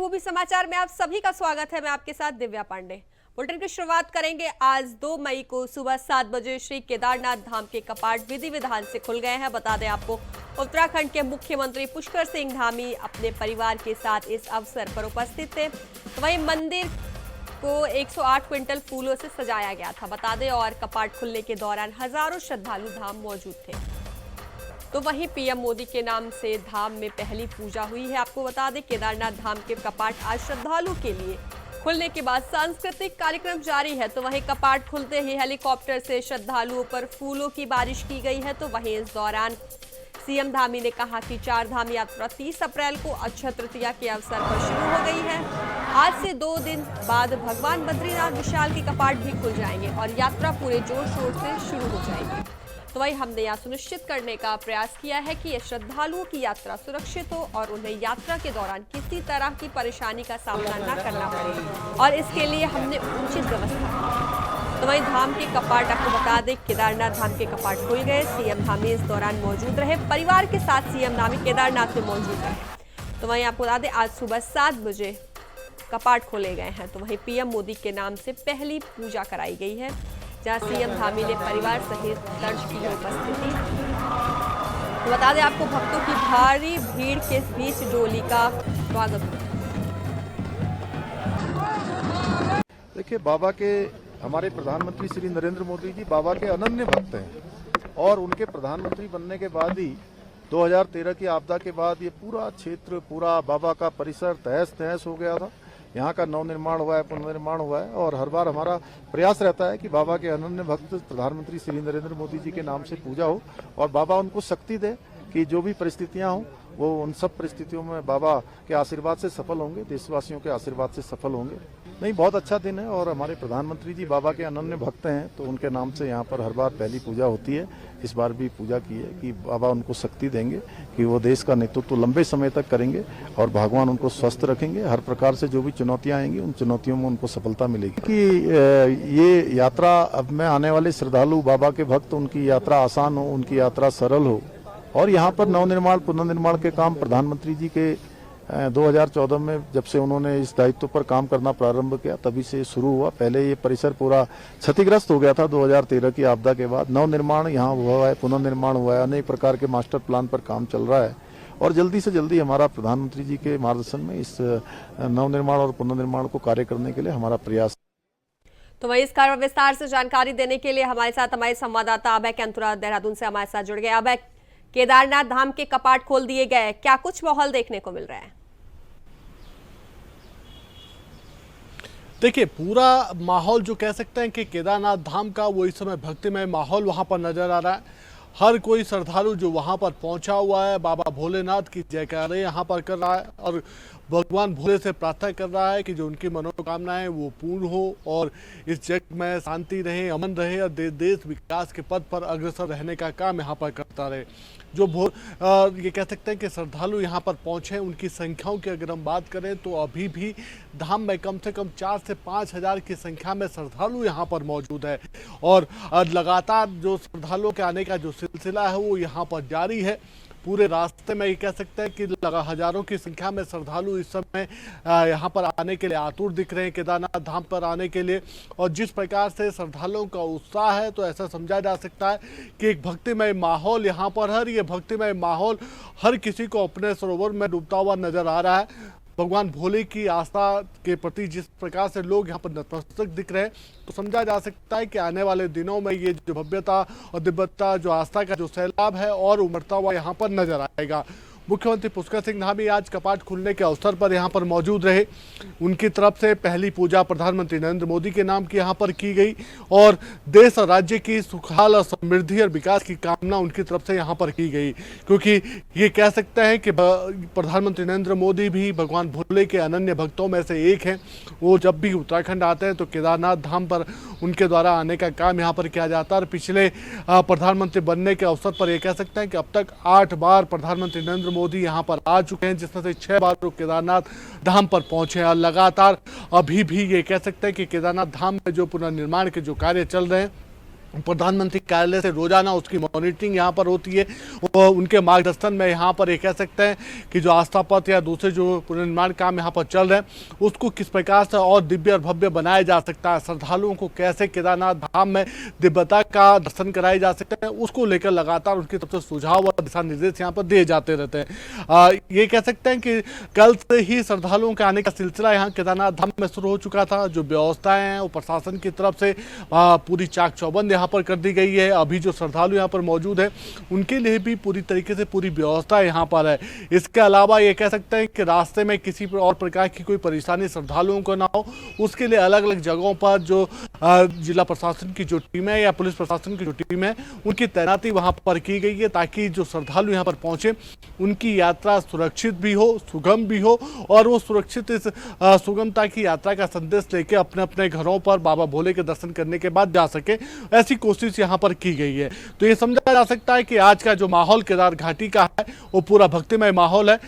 वो भी समाचार में आप सभी का स्वागत है। मैं आपके साथ दिव्या पांडे। बुलेटिन की शुरुआत करेंगे। आज 2 मई को सुबह 7 बजे श्री केदारनाथ धाम के कपाट विधि विधान से खुल गए हैं। बता दें आपको, उत्तराखंड के मुख्यमंत्री पुष्कर सिंह धामी अपने परिवार के साथ इस अवसर पर उपस्थित थे। तो वहीं मंदिर को 108 क्विंटल फूलों से सजाया गया था, बता दें। और कपाट खुलने के दौरान हजारों श्रद्धालु धाम मौजूद थे। तो वहीं पीएम मोदी के नाम से धाम में पहली पूजा हुई है। आपको बता दें, केदारनाथ धाम के कपाट आज श्रद्धालु के लिए खुलने के बाद सांस्कृतिक कार्यक्रम जारी है। तो वहीं कपाट खुलते ही हेलीकॉप्टर से श्रद्धालुओं पर फूलों की बारिश की गई है। तो वहीं इस दौरान सीएम धामी ने कहा कि 4 धाम यात्रा 30 अप्रैल को अक्षय तृतीया के अवसर पर शुरू हो गई है। आज से 2 दिन बाद भगवान बद्रीनाथ विशाल के कपाट भी खुल जाएंगे और यात्रा पूरे जोर शोर से शुरू हो जाएगी। तो वही हमने यह सुनिश्चित करने का प्रयास किया है कि श्रद्धालुओं की यात्रा सुरक्षित हो और उन्हें यात्रा के दौरान किसी तरह की परेशानी का सामना न करना पड़े, और इसके लिए हमने उचित व्यवस्था की। तो वही धाम के कपाट, आपको बता दें, केदारनाथ धाम के कपाट खुल गए। सीएम धामी इस दौरान मौजूद रहे। परिवार के साथ सीएम धामी केदारनाथ में मौजूद रहे। तो वहीं आपको बता दें, आज सुबह 7 बजे कपाट खोले गए हैं। तो वहीं पीएम मोदी के नाम से पहली पूजा कराई गई है, जहां सीएम धामी ने परिवार सहित दर्ज की उपस्थिति। तो बता दें आपको, भक्तों की भारी भीड़ के बीच डोली का स्वागत हुआ। देखिए, बाबा के, हमारे प्रधानमंत्री श्री नरेंद्र मोदी जी बाबा के अनन्य भक्त हैं, और उनके प्रधानमंत्री बनने के बाद ही 2013 की आपदा के बाद ये पूरा क्षेत्र, पूरा बाबा का परिसर तहस नहस हो गया था। यहाँ का नवनिर्माण हुआ है, पुनर्निर्माण हुआ है, और हर बार हमारा प्रयास रहता है कि बाबा के अनन्य भक्त प्रधानमंत्री श्री नरेंद्र मोदी जी के नाम से पूजा हो और बाबा उनको शक्ति दे कि जो भी परिस्थितियाँ हों वो उन सब परिस्थितियों में बाबा के आशीर्वाद से सफल होंगे, देशवासियों के आशीर्वाद से सफल होंगे। नहीं, बहुत अच्छा दिन है, और हमारे प्रधानमंत्री जी बाबा के अनन्य भक्त हैं, तो उनके नाम से यहाँ पर हर बार पहली पूजा होती है। इस बार भी पूजा की है कि बाबा उनको शक्ति देंगे कि वो देश का नेतृत्व लंबे समय तक करेंगे, और भगवान उनको स्वस्थ रखेंगे। हर प्रकार से जो भी चुनौतियाँ आएंगी उन चुनौतियों में उनको सफलता मिलेगी। कि ये यात्रा, अब में आने वाले श्रद्धालु बाबा के भक्त, उनकी यात्रा आसान हो, उनकी यात्रा सरल हो। और यहाँ पर नवनिर्माण पुनर्निर्माण के काम प्रधानमंत्री जी के 2014 में जब से उन्होंने इस दायित्व पर काम करना प्रारंभ किया, तभी से शुरू हुआ। पहले ये परिसर पूरा क्षतिग्रस्त हो गया था 2013 की आपदा के बाद। नवनिर्माण यहाँ हुआ है, पुनर्निर्माण हुआ है, अनेक प्रकार के मास्टर प्लान पर काम चल रहा है, और जल्दी से जल्दी हमारा प्रधानमंत्री जी के मार्गदर्शन में इस नवनिर्माण और पुनर्निर्माण को कार्य करने के लिए हमारा प्रयास। तो वही इस कार्य विस्तार से जानकारी देने के लिए हमारे साथ हमारे संवाददाता अभय कैंतुरा देहरादून से हमारे साथ जुड़ गए। अभय, केदारनाथ धाम के कपाट खोल दिए गए, क्या कुछ माहौल देखने को मिल रहा है? देखिए, पूरा माहौल जो कह सकते हैं कि केदारनाथ धाम का, वो इस समय भक्तिमय माहौल वहां पर नजर आ रहा है। हर कोई श्रद्धालु जो वहां पर पहुंचा हुआ है, बाबा भोलेनाथ की जयकारे यहां पर कर रहा है, और भगवान भोले से प्रार्थना कर रहा है कि जो उनकी मनोकामनाएं वो पूर्ण हो, और इस जग में शांति रहे, अमन रहे, और देश विकास के पथ पर अग्रसर रहने का काम यहाँ पर करता रहे। जो ये कह सकते हैं कि श्रद्धालु यहाँ पर पहुँचे, उनकी संख्याओं की अगर हम बात करें तो अभी भी धाम में कम से कम 4 से 5 हज़ार की संख्या में श्रद्धालु यहाँ पर मौजूद है, और लगातार जो श्रद्धालुओं के आने का जो सिलसिला है वो यहाँ पर जारी है। पूरे रास्ते में ये कह सकते हैं कि हजारों की संख्या में श्रद्धालु इस समय यहाँ पर आने के लिए आतुर दिख रहे हैं, केदारनाथ धाम पर आने के लिए। और जिस प्रकार से श्रद्धालुओं का उत्साह है, तो ऐसा समझा जा सकता है कि एक भक्तिमय माहौल यहाँ पर है। ये भक्तिमय माहौल हर किसी को अपने सरोवर में डूबता हुआ नजर आ रहा है। भगवान भोले की आस्था के प्रति जिस प्रकार से लोग यहाँ पर नतमस्तक दिख रहे हैं, तो समझा जा सकता है कि आने वाले दिनों में ये जो भव्यता और दिव्यता, जो आस्था का जो सैलाब है, और उमड़ता हुआ यहाँ पर नजर आएगा। मुख्यमंत्री पुष्कर सिंह धामी आज कपाट खुलने के अवसर पर यहाँ पर मौजूद रहे। उनकी तरफ से पहली पूजा प्रधानमंत्री नरेंद्र मोदी के नाम की यहाँ पर की गई, और देश और राज्य की सुखाल और समृद्धि और विकास की कामना उनकी तरफ से यहाँ पर की गई। क्योंकि ये कह सकते हैं कि प्रधानमंत्री नरेंद्र मोदी भी भगवान भोले के अनन्य भक्तों में से एक हैं। वो जब भी उत्तराखंड आते हैं तो केदारनाथ धाम पर उनके द्वारा आने का काम यहाँ पर किया जाता है। और पिछले प्रधानमंत्री बनने के अवसर पर ये कह सकते हैं कि अब तक 8 बार प्रधानमंत्री नरेंद्र मोदी यहाँ पर आ चुके हैं, जिसमें से 6 बार वो केदारनाथ धाम पर पहुंचे हैं। और लगातार अभी भी ये कह सकते हैं कि केदारनाथ धाम में जो पुनर्निर्माण के जो कार्य चल रहे हैं, प्रधानमंत्री कार्यालय से रोजाना उसकी मॉनिटरिंग यहाँ पर होती है और उनके मार्गदर्शन में यहाँ पर ये कह सकते हैं कि जो आस्था पथ या दूसरे जो पुनर्निर्माण काम यहाँ पर चल रहे हैं उसको किस प्रकार से और दिव्य और भव्य बनाया जा सकता है, श्रद्धालुओं को कैसे केदारनाथ धाम में दिव्यता का दर्शन कराए जा सकते हैं, उसको लेकर लगातार उनकी तरफ से सुझाव और दिशा निर्देश यहाँ पर दिए जाते रहते हैं। ये कह सकते हैं कि कल से ही श्रद्धालुओं के आने का सिलसिला यहाँ केदारनाथ धाम में शुरू हो चुका था। जो व्यवस्थाएं हैं वो प्रशासन की तरफ से पूरी चाक चौबंद यहाँ पर कर दी गई है। अभी जो श्रद्धालु यहाँ पर मौजूद है उनके लिए भी पूरी तरीके से पूरी व्यवस्था यहाँ पर है। इसके अलावा ये कह सकते हैं कि रास्ते में किसी और प्रकार की कोई परेशानी श्रद्धालुओं को ना हो, उसके लिए अलग अलग जगहों पर जो जिला प्रशासन की जो टीम है या पुलिस प्रशासन की जो टीम है उनकी तैनाती वहाँ पर की गई है, ताकि जो श्रद्धालु यहाँ पर पहुँचे उनकी यात्रा सुरक्षित भी हो, सुगम भी हो और वो सुरक्षित इस सुगमता की यात्रा का संदेश लेके अपने अपने घरों पर बाबा भोले के दर्शन करने के बाद जा सके, ऐसी कोशिश यहाँ पर की गई है। तो ये समझा जा सकता है कि आज का जो माहौल केदार घाटी का है वो पूरा भक्तिमय माहौल है।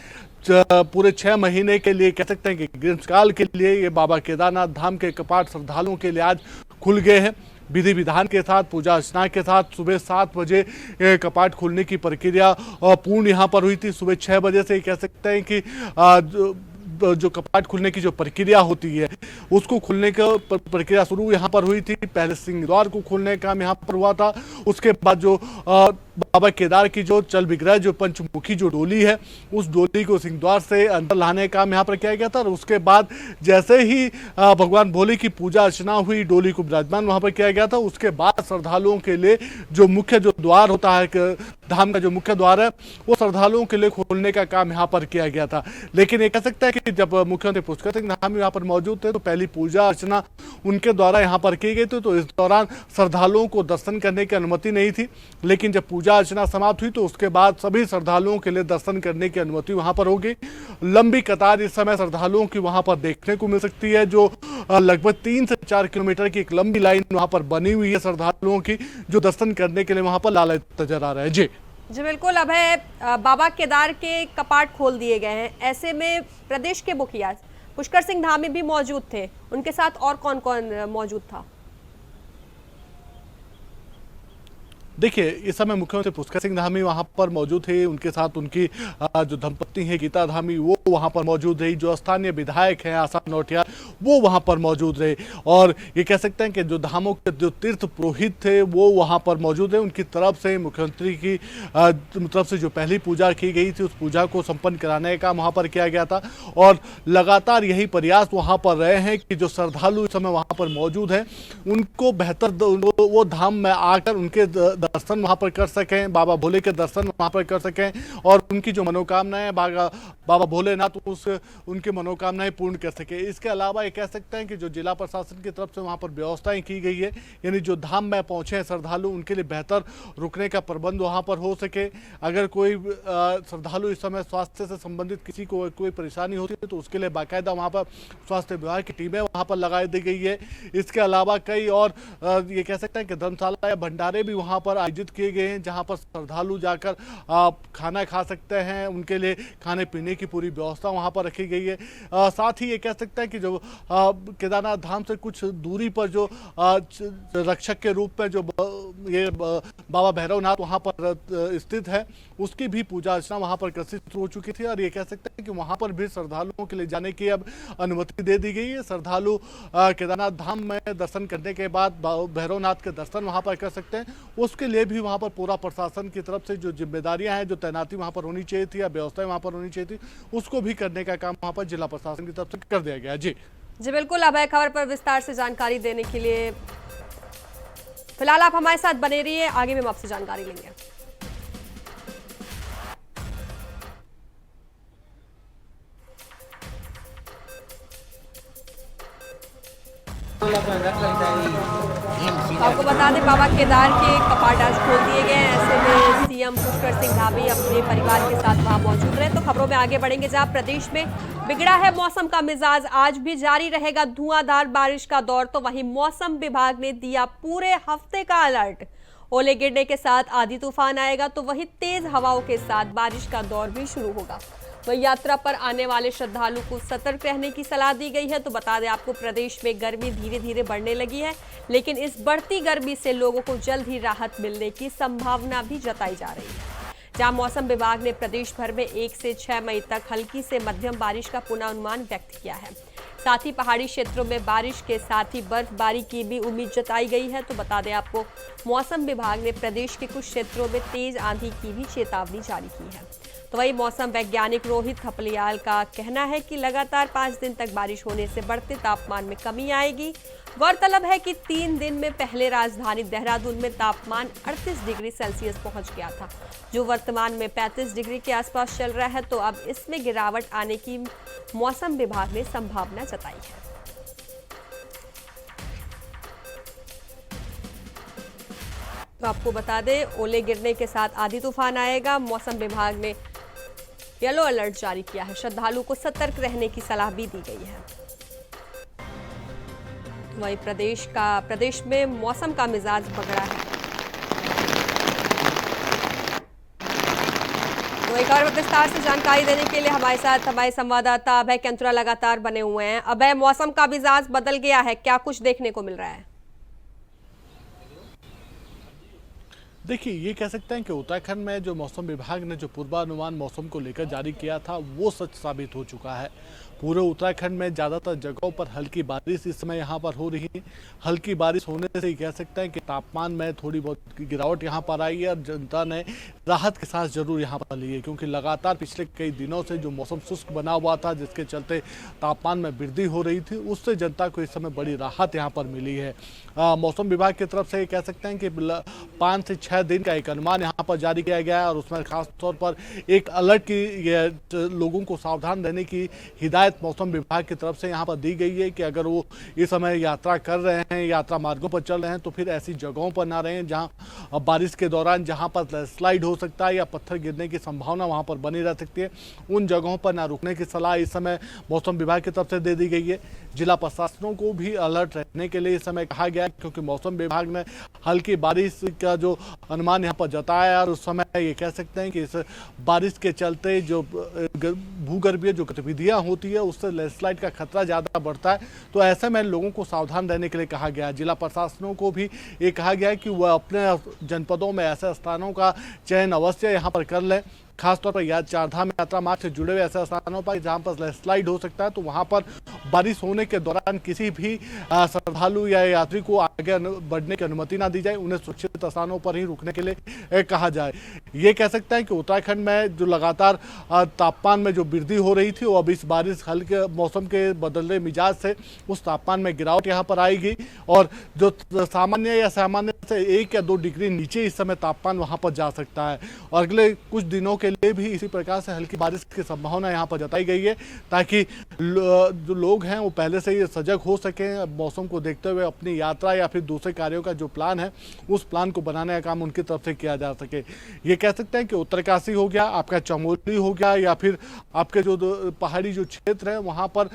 पूरे 6 महीने के लिए कह सकते हैं कि ग्रीष्मकाल के लिए ये बाबा केदारनाथ धाम के कपाट श्रद्धालुओं के लिए आज खुल गए हैं। विधि विधान के साथ, पूजा अर्चना के साथ सुबह 7 बजे कपाट खोलने की प्रक्रिया पूर्ण यहाँ पर हुई थी। सुबह 6 बजे से कह सकते हैं कि जो कपाट खुलने की जो प्रक्रिया होती है उसको खुलने का प्रक्रिया शुरू यहाँ पर हुई थी। पहले सिंह द्वार को खोलने का काम यहाँ पर हुआ था, उसके बाद जो बाबा केदार की जो चल विग्रह जो पंचमुखी जो डोली है उस डोली को सिंह द्वार से अंदर लाने का काम यहाँ पर किया गया था। और उसके बाद जैसे ही भगवान भोले की पूजा अर्चना हुई, डोली को विराजमान वहाँ पर किया गया था। उसके बाद श्रद्धालुओं के लिए जो मुख्य जो द्वार होता है धाम का जो मुख्य द्वार है वो श्रद्धालुओं के लिए खोलने का काम यहाँ पर किया गया था। लेकिन ये कह सकता है कि जब मुख्यमंत्री पुष्कर सिंह धामी यहाँ पर मौजूद थे तो पहली पूजा अर्चना उनके द्वारा यहाँ पर की गई थी। तो इस दौरान श्रद्धालुओं को दर्शन करने की अनुमति नहीं थी, लेकिन जब पूजा अर्चना समाप्त हुई तो उसके बाद सभी श्रद्धालुओं के लिए दर्शन करने की अनुमति वहाँ पर होगी। लंबी कतार इस समय श्रद्धालुओं की वहाँ पर देखने को मिल सकती है, जो लगभग 3 से 4 किलोमीटर की एक लंबी लाइन वहाँ पर बनी हुई है श्रद्धालुओं की, जो दर्शन करने के लिए वहाँ पर लालायित नजर आ रहा है। जी बिल्कुल। अभय, बाबा केदार के कपाट खोल दिए गए हैं, ऐसे में प्रदेश के मुखिया पुष्कर सिंह धामी भी मौजूद थे, उनके साथ और कौन कौन मौजूद था? देखिए, इस समय मुख्यमंत्री पुष्कर सिंह धामी वहां पर मौजूद थे, उनके साथ उनकी जो धर्मपत्नी है गीता धामी वो वहां पर मौजूद रही, जो स्थानीय विधायक हैं आसाम नौटियाल वो वहां पर मौजूद रहे। और ये कह सकते हैं कि जो धामों के जो तीर्थ पुरोहित थे वो वहां पर मौजूद है। उनकी तरफ से मुख्यमंत्री की तरफ से जो पहली पूजा की गई थी उस पूजा को संपन्न कराने का वहां पर किया गया था। और लगातार यही प्रयास वहां पर रहे हैं कि जो श्रद्धालु इस समय वहां पर मौजूद हैं उनको बेहतर वो धाम में आकर उनके दर्शन वहां पर कर सकें, बाबा भोले के दर्शन वहां पर कर सकें और उनकी जो मनोकामनाएं बाबा भोलेनाथ उनकी मनोकामनाएं पूर्ण कर सके। इसके अलावा ये कह सकते हैं कि जो जिला प्रशासन की तरफ से वहां पर व्यवस्थाएं की गई है, यानी जो धाम में पहुंचे हैं श्रद्धालु उनके लिए बेहतर रुकने का प्रबंध वहां पर हो सके। अगर कोई श्रद्धालु इस समय स्वास्थ्य से संबंधित किसी को कोई परेशानी होती है तो उसके लिए बाकायदा वहां पर स्वास्थ्य विभाग की टीमें वहां पर लगाई दी गई है। इसके अलावा कई और ये कह सकते हैं कि धर्मशाला या भंडारे भी वहां पर आयोजित किए गए हैं, जहां पर श्रद्धालु जाकर खाना खा सकते हैं, उनके लिए खाने पीने की पूरी व्यवस्था वहां पर रखी गई है। साथ ही ये कह सकते हैं कि जो केदारनाथ धाम से कुछ दूरी पर जो रक्षक के रूप में जो ये बाबा भैरवनाथ वहां पर स्थित है उसकी भी पूजा अर्चना वहां पर शुरू हो चुकी थी। और ये कह सकते हैं कि वहां पर भी श्रद्धालुओं के लिए जाने की अब अनुमति दे दी गई है। श्रद्धालु केदारनाथ धाम में दर्शन करने के बाद भैरवनाथ के दर्शन वहां पर कर सकते हैं, उसके लिए भी वहां पर पूरा प्रशासन की तरफ से जो जिम्मेदारियां हैं, जो तैनाती वहां पर होनी चाहिए थी या व्यवस्थाएं वहां पर होनी चाहिए थी, उसको भी करने का काम वहां पर जिला प्रशासन की तरफ से कर दिया गया। जी बिल्कुल। अभय, खबर पर विस्तार से जानकारी देने के लिए फिलहाल आप हमारे साथ बने रहिए, आगे भी हम आपसे जानकारी लेंगे। आपको बता दें, बाबा केदार के कपाट आज खोल दिए गए हैं, ऐसे में सीएम पुष्कर सिंह धामी अपने परिवार के साथ वहां मौजूद रहे। तो खबरों में आगे बढ़ेंगे, जहां प्रदेश में बिगड़ा है मौसम का मिजाज, आज भी जारी रहेगा धुआंधार बारिश का दौर। तो वहीं मौसम विभाग ने दिया पूरे हफ्ते का अलर्ट, ओले गिरने के साथ आंधी तूफान आएगा, तो वहीं तेज हवाओं के साथ बारिश का दौर भी शुरू होगा। वही यात्रा पर आने वाले श्रद्धालु को सतर्क रहने की सलाह दी गई है। तो बता दें आपको, प्रदेश में गर्मी धीरे धीरे बढ़ने लगी है, लेकिन इस बढ़ती गर्मी से लोगों को जल्द ही राहत मिलने की संभावना भी जताई जा रही है। जहां मौसम विभाग ने प्रदेश भर में 1 से 6 मई तक हल्की से मध्यम बारिश का पूर्वानुमान व्यक्त किया है। साथ ही पहाड़ी क्षेत्रों में बारिश के साथ ही बर्फबारी की भी उम्मीद जताई गई है। तो बता दें आपको, मौसम विभाग ने प्रदेश के कुछ क्षेत्रों में तेज आंधी की भी चेतावनी जारी की है। तो वही मौसम वैज्ञानिक रोहित थपलियाल का कहना है कि लगातार 5 दिन तक बारिश होने से बढ़ते तापमान में कमी आएगी। गौरतलब है कि 3 दिन में पहले राजधानी देहरादून में तापमान 38 डिग्री सेल्सियस पहुंच गया था, जो वर्तमान में 35 डिग्री के आसपास चल रहा है। तो अब इसमें गिरावट आने की मौसम विभाग ने संभावना जताई है। तो आपको बता दें, ओले गिरने के साथ आंधी तूफान आएगा। मौसम विभाग ने येलो अलर्ट जारी किया है। श्रद्धालु को सतर्क रहने की सलाह भी दी गई है। वहीं प्रदेश में मौसम का मिजाज बगड़ा है। तो एक और विस्तार से जानकारी देने के लिए हमारे साथ हमारे संवाददाता अभय केंतुरा लगातार बने हुए हैं। अभय, मौसम का मिजाज बदल गया है, क्या कुछ देखने को मिल रहा है? देखिए, ये कह सकते हैं कि उत्तराखंड में जो मौसम विभाग ने जो पूर्वानुमान मौसम को लेकर जारी किया था, वो सच साबित हो चुका है। पूरे उत्तराखंड में ज़्यादातर जगहों पर हल्की बारिश इस समय यहाँ पर हो रही है। हल्की बारिश होने से कह सकते हैं कि तापमान में थोड़ी बहुत गिरावट यहाँ पर आई है और जनता ने राहत के सांस जरूर यहाँ पर ली है, क्योंकि लगातार पिछले कई दिनों से जो मौसम शुष्क बना हुआ था, जिसके चलते तापमान में वृद्धि हो रही थी, उससे जनता को इस समय बड़ी राहत यहाँ पर मिली है। मौसम विभाग की तरफ से कह सकते हैं कि 5 से 6 दिन का एक अनुमान यहाँ पर जारी किया गया है और उसमें खासतौर पर एक अलर्ट की लोगों को सावधान रहने की हिदायत मौसम विभाग की तरफ से यहाँ पर दी गई है कि अगर वो इस समय यात्रा कर रहे हैं, यात्रा मार्गों पर चल रहे हैं, तो फिर ऐसी जगहों पर ना रहें जहाँ बारिश के दौरान जहाँ पर स्लाइड हो सकता है या पत्थर गिरने की संभावना वहाँ पर बनी रह सकती है। उन जगहों पर ना रुकने की सलाह इस समय मौसम विभाग की तरफ से दे दी गई है। जिला प्रशासनों को भी अलर्ट रहने के लिए इस समय कहा गया है, क्योंकि मौसम विभाग ने हल्की बारिश का जो अनुमान यहाँ पर जताया और उस समय ये कह सकते हैं कि इस बारिश के चलते जो भूगर्भीय जो गतिविधियाँ होती है, उससे लैंडस्लाइड का खतरा ज़्यादा बढ़ता है। तो ऐसे में लोगों को सावधान रहने के लिए कहा गया है। जिला प्रशासनों को भी ये कहा गया है कि वह अपने जनपदों में ऐसे स्थानों का चयन अवश्य यहाँ पर कर लें, खासतौर पर चारधाम यात्रा मार्ग से जुड़े हुए ऐसे स्थानों पर जहां पर लैंडस्लाइड हो सकता है, तो वहां पर बारिश होने के दौरान किसी भी श्रद्धालु या यात्री को आगे बढ़ने की अनुमति ना दी जाए। उन्हें सुरक्षित स्थानों पर ही रुकने के लिए कहा जाए। ये कह सकते हैं कि उत्तराखंड में जो लगातार तापमान में जो वृद्धि हो रही थी, वो अब इस बारिश हल्के मौसम के बदलने मिजाज से उस तापमान में गिरावट यहाँ पर आएगी और जो सामान्य या सामान्य से 1 या 2 डिग्री नीचे इस समय तापमान वहाँ पर जा सकता है। और अगले कुछ दिनों के लिए भी इसी प्रकार से हल्की बारिश की संभावना यहाँ पर जताई गई है, ताकि जो लोग हैं वो पहले से ही सजग हो सकें, मौसम को देखते हुए अपनी यात्रा या फिर दूसरे कार्यों का जो प्लान है, उस प्लान को बनाने का काम उनकी तरफ से किया जा सके। ये कह सकते हैं कि उत्तरकाशी हो गया, आपका चमोली हो गया, या फिर आपके जो पहाड़ी जो क्षेत्र है वहाँ पर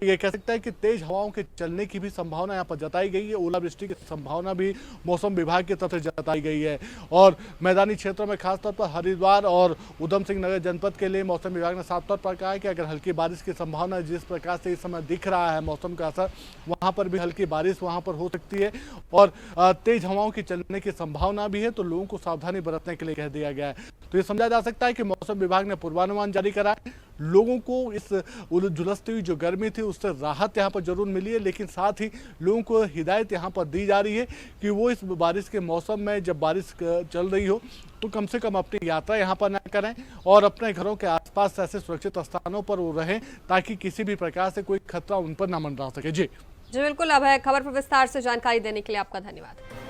ये कह सकते हैं कि तेज हवाओं के चलने की भी संभावना यहाँ पर जताई गई है। ओलावृष्टि की संभावना भी मौसम विभाग की तरफ से जताई गई है। और मैदानी क्षेत्रों में खासतौर पर हरिद्वार और उधम सिंह नगर जनपद के लिए मौसम विभाग ने साफ तौर पर कहा है कि अगर हल्की बारिश की संभावना जिस प्रकार से इस समय दिख रहा है मौसम का असर, वहाँ पर भी हल्की बारिश वहाँ पर हो सकती है और तेज हवाओं की चलने की संभावना भी है। तो लोगों को सावधानी बरतने के लिए कह दिया गया है। तो ये समझा जा सकता है कि मौसम विभाग ने पूर्वानुमान जारी करा है। लोगों को इस झुलसती हुई जो गर्मी थी उससे राहत यहाँ पर जरूर मिली है, लेकिन साथ ही लोगों को हिदायत यहाँ पर दी जा रही है कि वो इस बारिश के मौसम में जब बारिश चल रही हो तो कम से कम अपनी यात्रा यहाँ पर न करें और अपने घरों के आसपास ऐसे सुरक्षित स्थानों पर वो रहें, ताकि किसी भी प्रकार से कोई खतरा उन पर न मंडरा सके। जी बिल्कुल अभय, खबर पर विस्तार से जानकारी देने के लिए आपका धन्यवाद।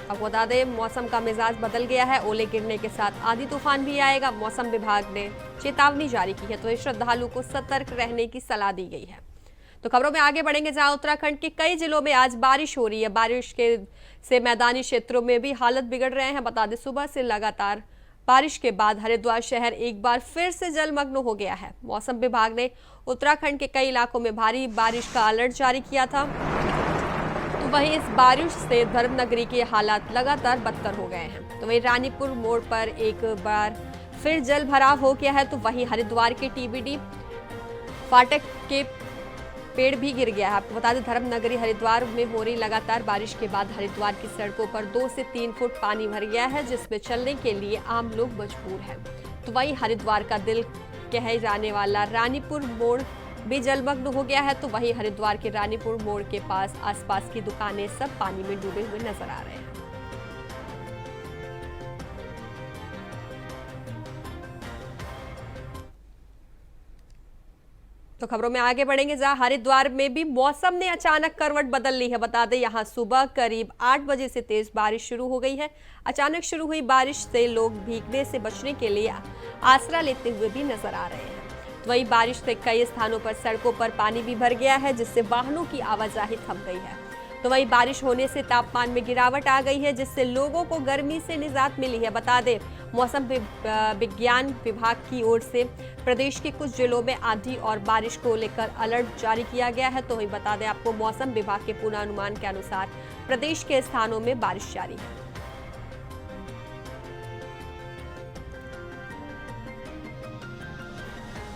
आपको बता दें, मौसम का मिजाज बदल गया है। ओले गिरने के साथ आंधी तूफान भी आएगा। मौसम विभाग ने चेतावनी जारी की है, तो श्रद्धालु को सतर्क रहने की सलाह दी गई है। तो खबरों में आगे बढ़ेंगे, जहां उत्तराखंड के कई जिलों में आज बारिश हो रही है। बारिश से मैदानी क्षेत्रों में भी हालत बिगड़ रहे हैं। बता दें, सुबह से लगातार बारिश के बाद हरिद्वार शहर एक बार फिर से जलमग्न हो गया है। मौसम विभाग ने उत्तराखंड के कई इलाकों में भारी बारिश का अलर्ट जारी किया था। तो वहीं इस बारिश से धर्मनगरी के हालात लगातार बदतर हो गए हैं। तो वहीं रानीपुर मोड़ पर एक बार फिर जल भराव हो गया है, तो वहीं हरिद्वार के टीबीडी फाटक के पेड़ भी गिर गया है। आपको बता दें, धर्म नगरी हरिद्वार में हो रही लगातार बारिश के बाद हरिद्वार की सड़कों पर 2 से 3 फुट पानी भर गया है, जिसमें चलने के लिए आम लोग मजबूर हैं। तो वहीं हरिद्वार का दिल कहे जाने वाला रानीपुर मोड़ भी जलमग्न हो गया है। तो वहीं हरिद्वार के रानीपुर मोड़ के पास आसपास की दुकानें सब पानी में डूबे हुए नजर आ रहे हैं। तो खबरों में आगे बढ़ेंगे, जहां हरिद्वार में भी मौसम ने अचानक करवट बदल ली है। बता दें, यहां सुबह करीब 8 बजे से तेज बारिश शुरू हो गई है। अचानक शुरू हुई बारिश से लोग भीगने से बचने के लिए आसरा लेते हुए भी नजर आ रहे हैं। तो वहीं बारिश से कई स्थानों पर सड़कों पर पानी भी भर गया है, जिससे वाहनों की आवाजाही थम गई है। तो वहीं बारिश होने से तापमान में गिरावट आ गई है, जिससे लोगों को गर्मी से निजात मिली है। बता दें, मौसम विज्ञान विभाग की ओर से प्रदेश के कुछ जिलों में आंधी और बारिश को लेकर अलर्ट जारी किया गया है। तो वहीं बता दें आपको, मौसम विभाग के पूर्वानुमान के अनुसार प्रदेश के स्थानों में बारिश जारी है।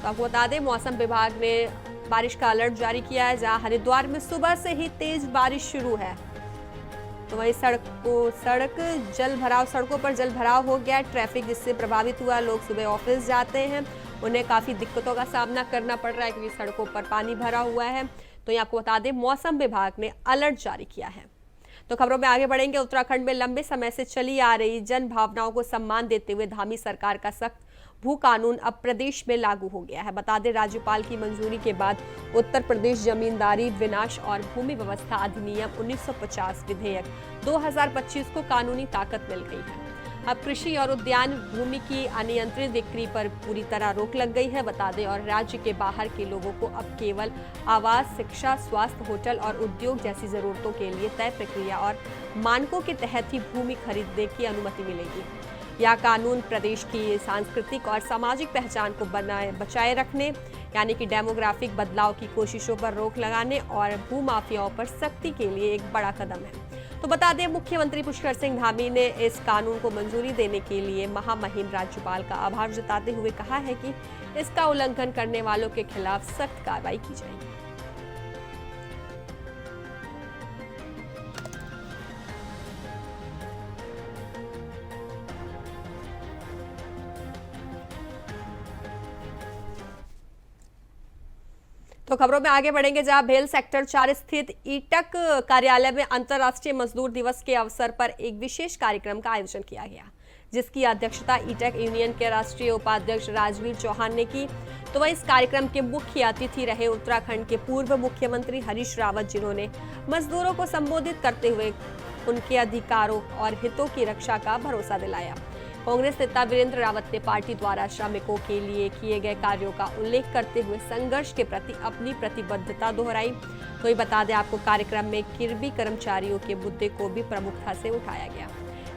तो आपको बता दें, मौसम विभाग ने बारिश का अलर्ट जारी किया है, जहां हरिद्वार में सुबह से ही तेज बारिश शुरू है। तो वहीं सड़कों पर जल भराव हो गया, ट्रैफिक जिससे प्रभावित हुआ। लोग सुबह ऑफिस जाते हैं, उन्हें काफी दिक्कतों का सामना करना पड़ रहा है, क्योंकि सड़कों पर पानी भरा हुआ है। तो ये आपको बता दें, मौसम विभाग ने अलर्ट जारी किया है। तो खबरों में आगे बढ़ेंगे। उत्तराखंड में लंबे समय से चली आ रही जन भावनाओं को सम्मान देते हुए धामी सरकार का सख्त भू कानून अब प्रदेश में लागू हो गया है। बता दें, राज्यपाल की मंजूरी के बाद उत्तर प्रदेश जमींदारी विनाश और भूमि व्यवस्था अधिनियम 1950 विधेयक 2025 को कानूनी ताकत मिल गई है। अब कृषि और उद्यान भूमि की अनियंत्रित बिक्री पर पूरी तरह रोक लग गई है। बता दें, और राज्य के बाहर के लोगों को अब केवल आवास, शिक्षा, स्वास्थ्य, होटल और उद्योग जैसी जरूरतों के लिए तय प्रक्रिया और मानकों के तहत ही भूमि खरीदने की अनुमति मिलेगी। यह कानून प्रदेश की सांस्कृतिक और सामाजिक पहचान को बचाए रखने, यानी कि डेमोग्राफिक बदलाव की कोशिशों पर रोक लगाने और भूमाफियाओं पर सख्ती के लिए एक बड़ा कदम है। तो बता दें, मुख्यमंत्री पुष्कर सिंह धामी ने इस कानून को मंजूरी देने के लिए महामहिम राज्यपाल का आभार जताते हुए कहा है कि इसका उल्लंघन करने वालों के खिलाफ सख्त कार्रवाई की जाएगी। तो खबरों में आगे बढ़ेंगे, जहां भेल सेक्टर 4 स्थित ईटक कार्यालय में अंतर्राष्ट्रीय मजदूर दिवस के अवसर पर एक विशेष कार्यक्रम का आयोजन किया गया, जिसकी अध्यक्षता ईटक यूनियन के राष्ट्रीय उपाध्यक्ष राजवीर चौहान ने की। तो वह इस कार्यक्रम के मुख्य अतिथि रहे उत्तराखंड के पूर्व मुख्यमंत्री हरीश रावत, जिन्होंने मजदूरों को संबोधित करते हुए उनके अधिकारों और हितों की रक्षा का भरोसा दिलाया। कांग्रेस नेता वीरेंद्र रावत ने पार्टी द्वारा श्रमिकों के लिए किए गए कार्यों का उल्लेख करते हुए संघर्ष के प्रति अपनी प्रतिबद्धता दोहराई। तो ये बता दें आपको, कार्यक्रम में किरबी कर्मचारियों के मुद्दे को भी प्रमुखता से उठाया गया,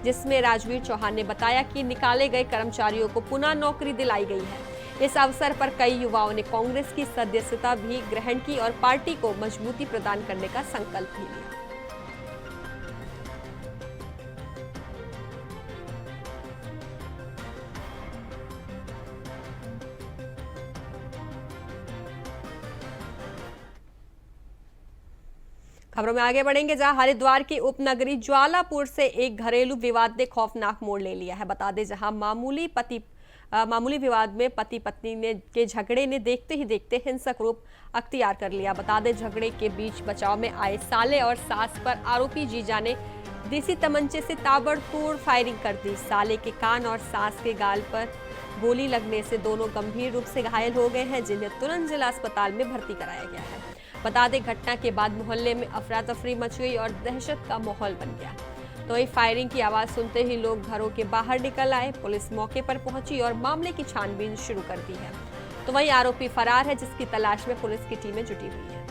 जिसमें राजवीर चौहान ने बताया कि निकाले गए कर्मचारियों को पुनः नौकरी दिलाई गई है। इस अवसर पर कई युवाओं ने कांग्रेस की सदस्यता भी ग्रहण की और पार्टी को मजबूती प्रदान करने का संकल्प भी लिया। खबरों में आगे बढ़ेंगे, जहां हरिद्वार की उपनगरी ज्वालापुर से एक घरेलू विवाद ने खौफनाक मोड़ ले लिया है। बता दें, जहां मामूली विवाद में पति पत्नी के झगड़े ने देखते ही देखते हिंसक रूप अख्तियार कर लिया। बता दें, झगड़े के बीच बचाव में आए साले और सास पर आरोपी जीजा ने देसी तमंचे से ताबड़तोड़ फायरिंग कर दी। साले के कान और सास के गाल पर गोली लगने से दोनों गंभीर रूप से घायल हो गए हैं, जिन्हें तुरंत जिला अस्पताल में भर्ती कराया गया है। बता दें, घटना के बाद मोहल्ले में अफरा तफरी मच गई और दहशत का माहौल बन गया। तो वही फायरिंग की आवाज सुनते ही लोग घरों के बाहर निकल आए। पुलिस मौके पर पहुंची और मामले की छानबीन शुरू कर दी है। तो वही आरोपी फरार है, जिसकी तलाश में पुलिस की टीमें जुटी हुई है।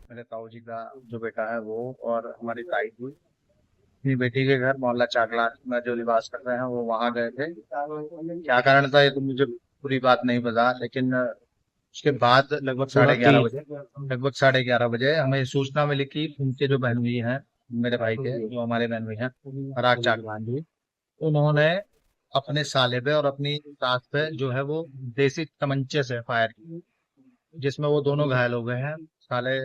मेरे ताऊ जी का जो बेटा है वो और हमारी ताई जी अपनी बेटी के घर मोहल्ला चाकला में जो निवास कर रहे हैं वो वहां गए थे। क्या कारण था ये तो मुझे पूरी बात नहीं पता, लेकिन उसके बाद लगभग 11:30 बजे हमें सूचना मिली कि उनके जो बहनोई हैं, मेरे भाई के जो हमारे बहनोई हैं, पराग चाकलान जी, उन्होंने अपने साले पे और अपनी सास पे जो है वो देसी तमंचे से फायर की, जिसमें वो दोनों घायल हो गए हैं। साले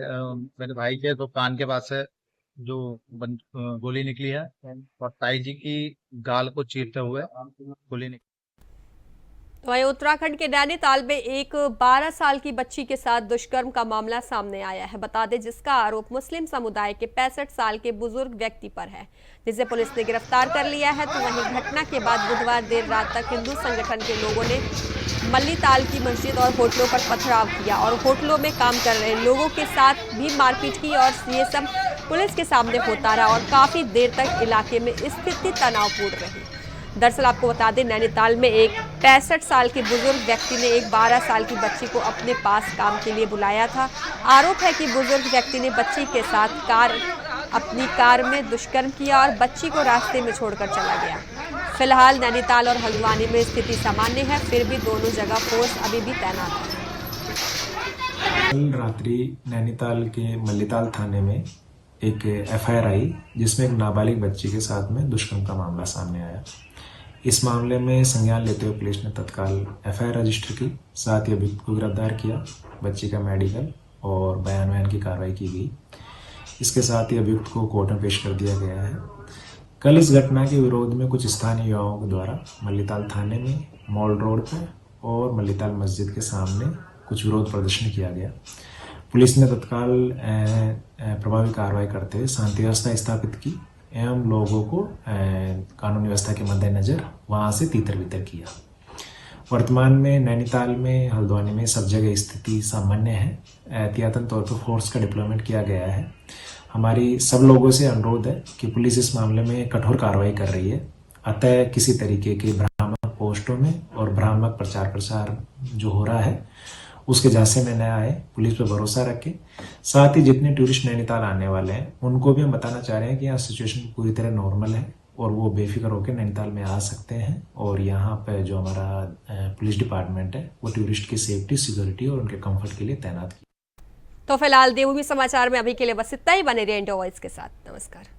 मेरे भाई के तो कान के पास से जो गोली निकली है, और ताई जी की गाल को चीरते हुए गोली निकली। वहीं उत्तराखंड के नैनीताल में एक 12 साल की बच्ची के साथ दुष्कर्म का मामला सामने आया है। बता दें जिसका आरोप मुस्लिम समुदाय के 65 साल के बुजुर्ग व्यक्ति पर है, जिसे पुलिस ने गिरफ्तार कर लिया है। तो वहीं घटना के बाद बुधवार देर रात तक हिंदू संगठन के लोगों ने मल्लीताल की मस्जिद और होटलों पर पथराव किया और होटलों में काम कर रहे लोगों के साथ भी मारपीट की, और ये सब पुलिस के सामने होता रहा और काफी देर तक इलाके में स्थिति तनावपूर्ण रही। दरअसल आपको बता दें, नैनीताल में एक 65 साल के बुजुर्ग व्यक्ति ने एक 12 साल की बच्ची को अपने पास काम के लिए बुलाया था। आरोप है कि बुजुर्ग व्यक्ति ने बच्ची के साथ अपनी कार में दुष्कर्म किया और बच्ची को रास्ते में छोड़कर चला गया। फिलहाल नैनीताल और हल्द्वानी में स्थिति सामान्य है, फिर भी दोनों जगह फोर्स अभी भी तैनात है। कल रात्रि नैनीताल के मल्लीताल थाने में एक एफआईआर आई, जिसमें एक नाबालिग बच्ची के साथ में दुष्कर्म का मामला सामने आया। इस मामले में संज्ञान लेते हुए पुलिस ने तत्काल एफआईआर रजिस्टर की, साथ ही अभियुक्त को गिरफ्तार किया। बच्ची का मेडिकल और बयान की कार्रवाई की गई। इसके साथ ही अभियुक्त को कोर्ट में पेश कर दिया गया है। कल इस घटना के विरोध में कुछ स्थानीय युवाओं के द्वारा मल्लीताल थाने में, मॉल रोड पर और मल्लीताल मस्जिद के सामने कुछ विरोध प्रदर्शन किया गया। पुलिस ने तत्काल प्रभावी कार्रवाई करते हुए शांति व्यवस्था स्थापित की एवं लोगों को कानून व्यवस्था के मद्देनजर वहां से तीतर बितर किया। वर्तमान में नैनीताल में, हल्द्वानी में सब जगह स्थिति सामान्य है। एहतियातन तौर पर फोर्स का डिप्लॉयमेंट किया गया है। हमारी सब लोगों से अनुरोध है कि पुलिस इस मामले में कठोर कार्रवाई कर रही है। अतः किसी तरीके के भ्रामक पोस्टों में और भ्रामक प्रचार प्रसार जो हो रहा है उसके झांसे में न आए, पुलिस पर भरोसा रखें। साथ ही जितने टूरिस्ट नैनीताल आने वाले हैं उनको भी हम बताना चाह रहे हैं कि यहाँ सिचुएशन पूरी तरह नॉर्मल है और वो बेफिक्र होकर नैनीताल में आ सकते हैं। और यहाँ पे जो हमारा पुलिस डिपार्टमेंट है वो टूरिस्ट की सेफ्टी, सिक्योरिटी और उनके कंफर्ट के लिए तैनात किया। तो फिलहाल देवभूमि समाचार में अभी के लिए बस इतना ही। बने रहिए इंडिया वॉइस के साथ। नमस्कार।